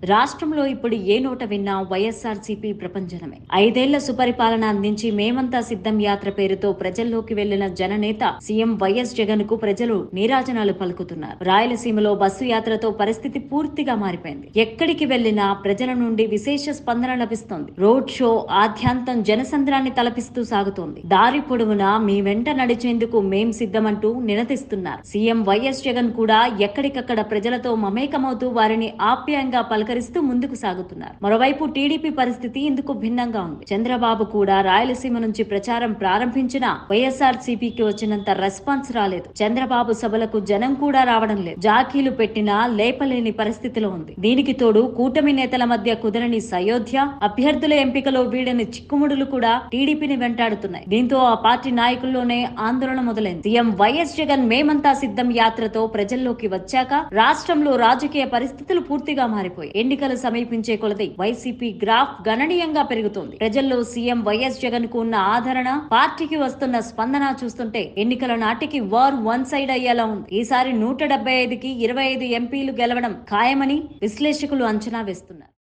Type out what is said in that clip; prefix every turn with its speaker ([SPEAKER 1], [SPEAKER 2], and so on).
[SPEAKER 1] రాష్ట్రంలో ఇప్పుడు ఏ నోట విన్నా వైఎస్ఆర్సీపీ ప్రపంచనమే. 5 ఏళ్ల సుపరిపాలన అందించి మేమంతా సిద్ధం యాత్ర పేరుతో ప్రజల్లోకి వెళ్లిన జననేత సీఎం వైఎస్ జగన్ కు ప్రజలు నీరాజనాలు పలుకుతున్నారు. రాయలసీమలో బస్సు యాత్రతో పరిస్థితి పూర్తిగా మారిపోయింది. ఎక్కడికి వెళ్లినా ప్రజల నుండి విశేష స్పందన లభిస్తోంది. రోడ్ షో ఆద్యాంతం జనసంద్రాన్ని తలపిస్తూ సాగుతోంది. దారి పొడవునా మీ వెంట నడిచేందుకు మేం సిద్ధమంటూ నినదిస్తున్నారు. సీఎం వైఎస్ జగన్ కూడా ఎక్కడికక్కడ ప్రజలతో మమేకమవుతూ వారిని ఆప్యాయంగా పలకరిస్తూ ముందుకు సాగుతున్నారు. మరోవైపు టీడీపీ పరిస్థితి ఇందుకు భిన్నంగా ఉంది. చంద్రబాబు కూడా రాయలసీమ నుంచి ప్రచారం ప్రారంభించినా వైఎస్ఆర్సీపీకి వచ్చినంత రెస్పాన్స్ రాలేదు. చంద్రబాబు సభలకు జనం కూడా రావడం లేదు. జాకీలు పెట్టినా లేపలేని పరిస్థితిలో ఉంది. దీనికి తోడు కూటమి నేతల మధ్య కుదరని సయోధ్య, అభ్యర్థుల ఎంపికలో వీడని చిక్కుముడులు కూడా టీడీపీని వెంటాడుతున్నాయి. దీంతో ఆ పార్టీ నాయకుల్లోనే ఆందోళన మొదలైంది. సీఎం వైఎస్ జగన్ మేమంతా సిద్ధం యాత్రతో ప్రజల్లోకి వచ్చాక రాష్ట్రంలో రాజకీయ పరిస్థితులు పూర్తిగా మారిపోయాయి. ఎన్నికలు సమీపించే కొలది వైసీపీ గ్రాఫ్ గణనీయంగా పెరుగుతోంది. ప్రజల్లో సీఎం వైఎస్ జగన్ కు ఉన్న ఆదరణ, పార్టీకి వస్తున్న స్పందన చూస్తుంటే ఎన్నికల నాటికి వార్ వన్ సైడ్ అయ్యేలా ఉంది. ఈసారి 175కి 25 ఎంపీలు గెలవడం ఖాయమని విశ్లేషకులు అంచనా వేస్తున్నారు.